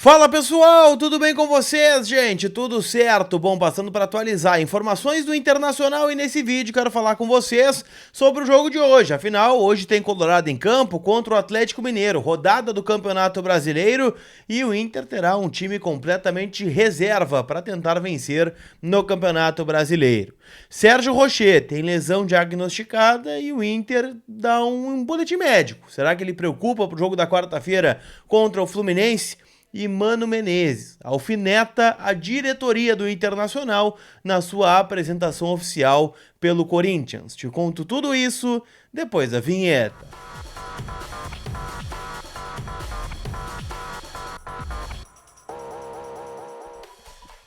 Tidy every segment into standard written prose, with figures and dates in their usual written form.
Fala pessoal, tudo bem com vocês, gente? Tudo certo? Bom, passando para atualizar informações do Internacional e nesse vídeo quero falar com vocês sobre o jogo de hoje. Afinal, hoje tem Colorado em campo contra o Atlético Mineiro, rodada do Campeonato Brasileiro e o Inter terá um time completamente reserva para tentar vencer no Campeonato Brasileiro. Sérgio Rocher tem lesão diagnosticada e o Inter dá um boletim médico. Será que ele preocupa pro jogo da quarta-feira contra o Fluminense? E Mano Menezes alfineta a diretoria do Internacional na sua apresentação oficial pelo Corinthians. Te conto tudo isso depois da vinheta.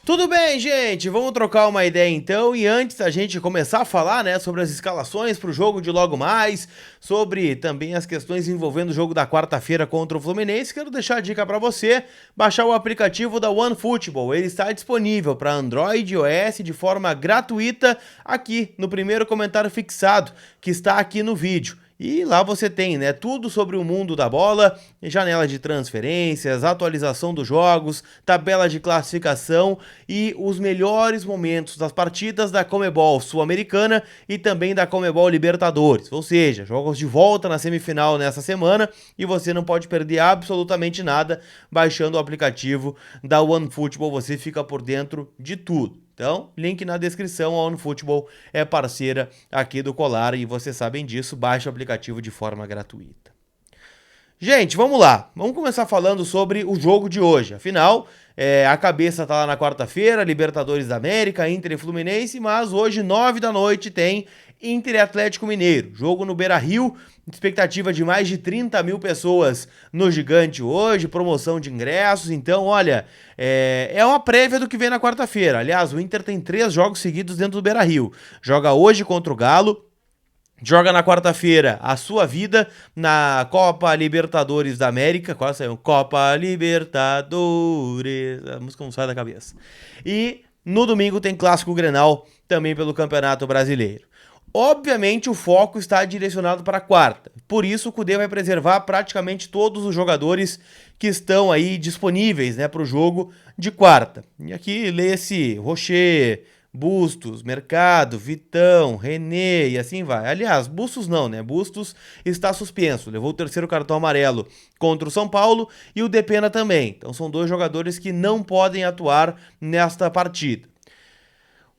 Tudo bem, gente? Vamos trocar uma ideia então, e antes da gente começar a falar, sobre as escalações para o jogo de logo mais, sobre também as questões envolvendo o jogo da quarta-feira contra o Fluminense, quero deixar a dica para você baixar o aplicativo da OneFootball. Ele está disponível para Android e iOS de forma gratuita aqui no primeiro comentário fixado que está aqui no vídeo. E lá você tem, tudo sobre o mundo da bola, janela de transferências, atualização dos jogos, tabela de classificação e os melhores momentos das partidas da Conmebol Sul-Americana e também da Conmebol Libertadores. Ou seja, jogos de volta na semifinal nessa semana e você não pode perder absolutamente nada baixando o aplicativo da OneFootball, você fica por dentro de tudo. Então, link na descrição, a OneFootball é parceira aqui do Colar e vocês sabem disso, baixe o aplicativo de forma gratuita. Gente, vamos lá, vamos começar falando sobre o jogo de hoje. Afinal, a cabeça tá lá na quarta-feira, Libertadores da América, Inter e Fluminense, mas hoje, 9 da noite, tem Inter e Atlético Mineiro. Jogo no Beira-Rio, expectativa de mais de 30 mil pessoas no Gigante hoje, promoção de ingressos. Então, olha, é uma prévia do que vem na quarta-feira. Aliás, o Inter tem 3 jogos seguidos dentro do Beira-Rio. Joga hoje contra o Galo, joga na quarta-feira a sua vida na Copa Libertadores da América. Quase saiu, Copa Libertadores, a música não sai da cabeça. E no domingo tem Clássico Grenal também pelo Campeonato Brasileiro. Obviamente o foco está direcionado para a quarta, por isso o Kudê vai preservar praticamente todos os jogadores que estão aí disponíveis para o jogo de quarta. E aqui lê-se Rocher, Bustos, Mercado, Vitão, René e assim vai. Aliás, Bustos não, Bustos está suspenso, levou o 3º cartão amarelo contra o São Paulo e o Depena também. Então são 2 jogadores que não podem atuar nesta partida.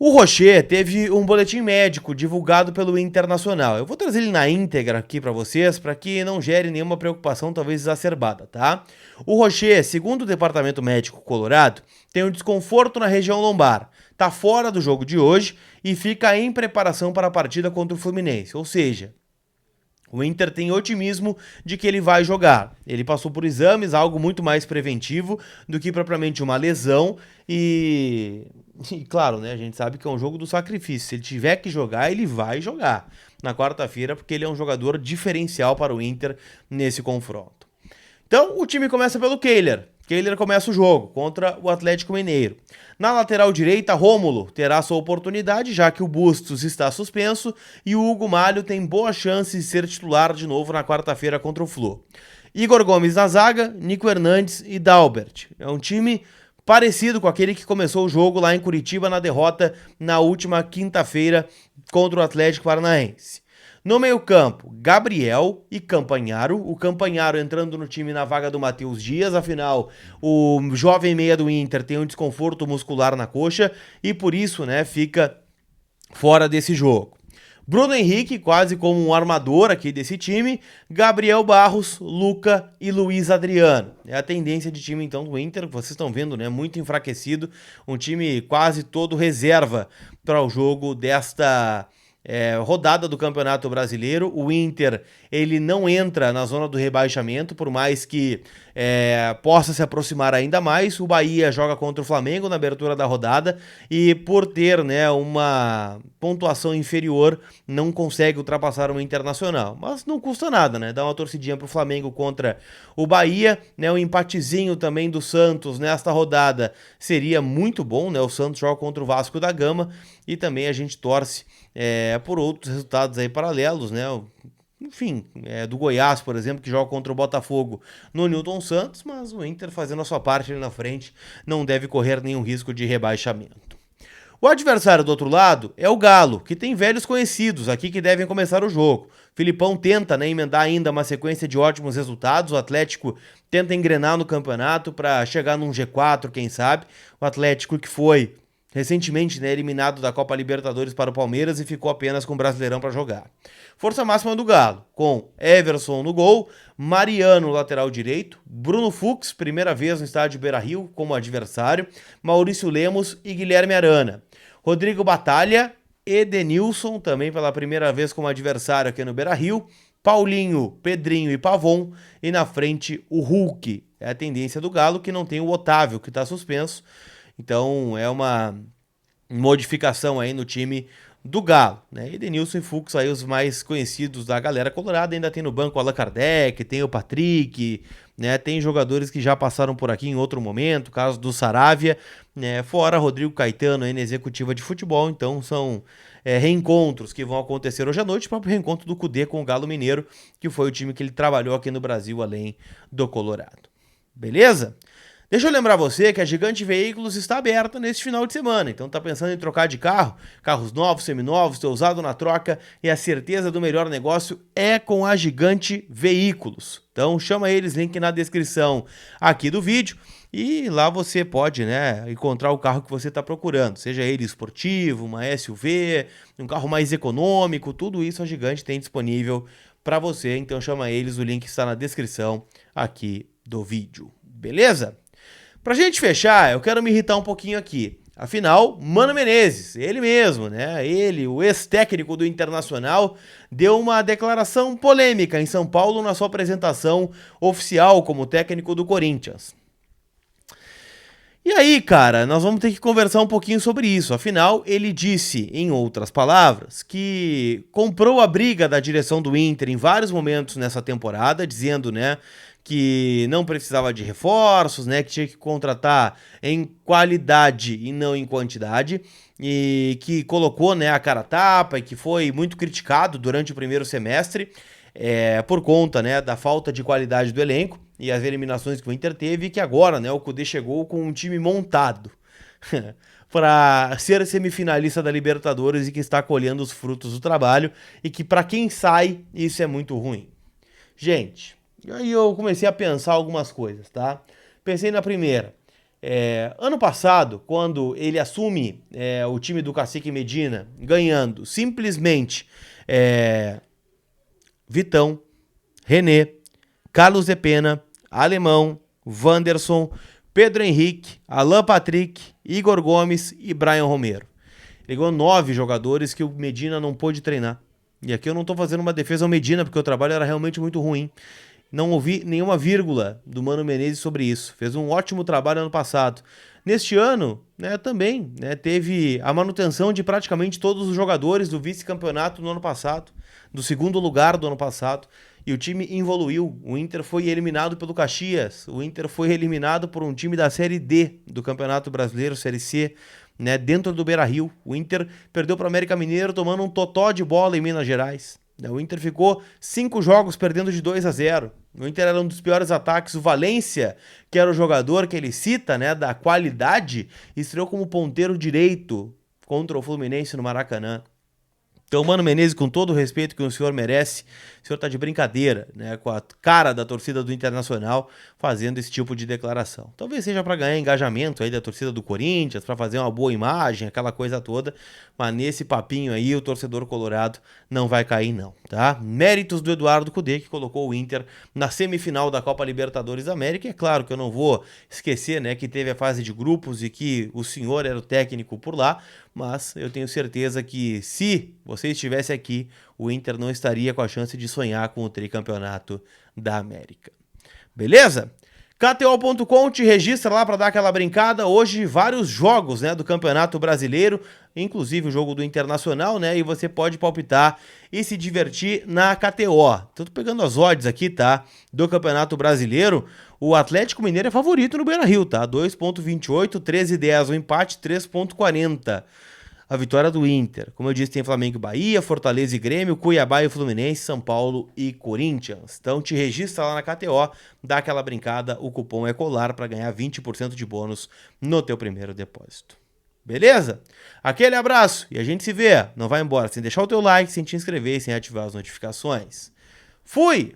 O Rocher teve um boletim médico divulgado pelo Internacional. Eu vou trazer ele na íntegra aqui para vocês, para que não gere nenhuma preocupação, talvez exacerbada, tá? O Rocher, segundo o departamento médico colorado, tem um desconforto na região lombar, tá fora do jogo de hoje e fica em preparação para a partida contra o Fluminense, ou seja, o Inter tem otimismo de que ele vai jogar. Ele passou por exames, algo muito mais preventivo do que propriamente uma lesão e claro, a gente sabe que é um jogo do sacrifício. Se ele tiver que jogar, ele vai jogar na quarta-feira, porque ele é um jogador diferencial para o Inter nesse confronto. Então, o time começa pelo Kehler. Kehler começa o jogo contra o Atlético Mineiro. Na lateral direita, Rômulo terá sua oportunidade, já que o Bustos está suspenso e o Hugo Malho tem boa chance de ser titular de novo na quarta-feira contra o Flu. Igor Gomes na zaga, Nico Hernandes e Dalbert. É um time parecido com aquele que começou o jogo lá em Curitiba na derrota na última quinta-feira contra o Atlético Paranaense. No meio-campo, Gabriel e Campanharo. O Campanharo entrando no time na vaga do Matheus Dias, afinal, o jovem meia do Inter tem um desconforto muscular na coxa e por isso, fica fora desse jogo. Bruno Henrique, quase como um armador aqui desse time, Gabriel Barros, Luca e Luiz Adriano. É a tendência de time então do Inter, que vocês estão vendo, muito enfraquecido, um time quase todo reserva para o jogo desta rodada do Campeonato Brasileiro. O Inter, ele não entra na zona do rebaixamento, por mais que possa se aproximar ainda mais. O Bahia joga contra o Flamengo na abertura da rodada e por ter uma pontuação inferior, não consegue ultrapassar o Internacional. Mas não custa nada, dá uma torcidinha pro Flamengo contra o Bahia, um empatezinho também do Santos nesta rodada seria muito bom, o Santos joga contra o Vasco da Gama e também a gente torce por outros resultados aí paralelos, enfim, do Goiás, por exemplo, que joga contra o Botafogo no Newton Santos, mas o Inter fazendo a sua parte ali na frente não deve correr nenhum risco de rebaixamento. O adversário do outro lado é o Galo, que tem velhos conhecidos aqui que devem começar o jogo. Filipão tenta, né, emendar ainda uma sequência de ótimos resultados, o Atlético tenta engrenar no campeonato para chegar num G4, quem sabe. O Atlético que foi recentemente, né, eliminado da Copa Libertadores para o Palmeiras e ficou apenas com o Brasileirão para jogar. Força máxima do Galo, com Everson no gol, Mariano lateral direito, Bruno Fux, primeira vez no estádio Beira-Rio como adversário, Maurício Lemos e Guilherme Arana. Rodrigo Batalha, Edenilson, também pela primeira vez como adversário aqui no Beira-Rio, Paulinho, Pedrinho e Pavon, e na frente o Hulk. É a tendência do Galo, que não tem o Otávio, que está suspenso. Então é uma modificação aí no time do Galo, né? Edenilson e Fux aí os mais conhecidos da galera colorada, ainda tem no banco o Allan Kardec, tem o Patrick, né? Tem jogadores que já passaram por aqui em outro momento, caso do Saravia, né? Fora Rodrigo Caetano aí na executiva de futebol, então são reencontros que vão acontecer hoje à noite, o próprio reencontro do Cudê com o Galo Mineiro, que foi o time que ele trabalhou aqui no Brasil, além do Colorado. Beleza? Deixa eu lembrar você que a Gigante Veículos está aberta neste final de semana, então tá pensando em trocar de carro? Carros novos, seminovos, ter usado na troca e a certeza do melhor negócio é com a Gigante Veículos. Então chama eles, link na descrição aqui do vídeo e lá você pode, né, encontrar o carro que você está procurando, seja ele esportivo, uma SUV, um carro mais econômico, tudo isso a Gigante tem disponível para você, então chama eles, o link está na descrição aqui do vídeo, beleza? Pra gente fechar, eu quero me irritar um pouquinho aqui. Afinal, Mano Menezes, ele mesmo, né? Ele, o ex-técnico do Internacional, deu uma declaração polêmica em São Paulo na sua apresentação oficial como técnico do Corinthians. E aí, cara, nós vamos ter que conversar um pouquinho sobre isso. Afinal, ele disse, em outras palavras, que comprou a briga da direção do Inter em vários momentos nessa temporada, dizendo, né, que não precisava de reforços, né, que tinha que contratar em qualidade e não em quantidade, e que colocou, né, a cara a tapa e que foi muito criticado durante o primeiro semestre por conta, né, da falta de qualidade do elenco e as eliminações que o Inter teve, e que agora, né, o Cudê chegou com um time montado para ser semifinalista da Libertadores e que está colhendo os frutos do trabalho, e que para quem sai, isso é muito ruim. Gente, aí eu comecei a pensar algumas coisas, tá? Pensei na primeira. Ano passado, quando ele assume o time do Cacique Medina, ganhando simplesmente Vitão, René, Carlos de Pena, Alemão, Wanderson, Pedro Henrique, Alan Patrick, Igor Gomes e Brian Romero. Ele ganhou 9 jogadores que o Medina não pôde treinar. E aqui eu não tô fazendo uma defesa ao Medina, porque o trabalho era realmente muito ruim. Não ouvi nenhuma vírgula do Mano Menezes sobre isso. Fez um ótimo trabalho ano passado. Neste ano, né, também, né, teve a manutenção de praticamente todos os jogadores do vice-campeonato no ano passado, do segundo lugar do ano passado, e o time evoluiu. O Inter foi eliminado pelo Caxias, o Inter foi eliminado por um time da Série D do Campeonato Brasileiro, Série C, né, dentro do Beira-Rio. O Inter perdeu para o América Mineiro tomando um totó de bola em Minas Gerais. O Inter ficou 5 jogos perdendo de 2-0. O Inter era um dos piores ataques. O Valência, que era o jogador que ele cita, né, da qualidade, estreou como ponteiro direito contra o Fluminense no Maracanã. Então, Mano Menezes, com todo o respeito que o senhor merece, o senhor tá de brincadeira, né, com a cara da torcida do Internacional fazendo esse tipo de declaração. Talvez seja para ganhar engajamento aí da torcida do Corinthians, para fazer uma boa imagem, aquela coisa toda, mas nesse papinho aí o torcedor colorado não vai cair não, tá? Méritos do Eduardo Cudê, que colocou o Inter na semifinal da Copa Libertadores da América. É claro que eu não vou esquecer, né, que teve a fase de grupos e que o senhor era o técnico por lá, mas eu tenho certeza que se você estivesse aqui, o Inter não estaria com a chance de sonhar com o tricampeonato da América. Beleza? KTO.com te registra lá para dar aquela brincada. Hoje vários jogos, né, do Campeonato Brasileiro, inclusive o jogo do Internacional, né, e você pode palpitar e se divertir na KTO. Tô pegando as odds aqui, tá, do Campeonato Brasileiro. O Atlético Mineiro é favorito no Beira-Rio, tá? 2.28, 13,10 o empate, 3.40. a vitória do Inter. Como eu disse, tem Flamengo e Bahia, Fortaleza e Grêmio, Cuiabá e Fluminense, São Paulo e Corinthians. Então te registra lá na KTO, dá aquela brincada, o cupom é colar para ganhar 20% de bônus no teu primeiro depósito. Beleza? Aquele abraço e a gente se vê. Não vai embora sem deixar o teu like, sem te inscrever e sem ativar as notificações. Fui!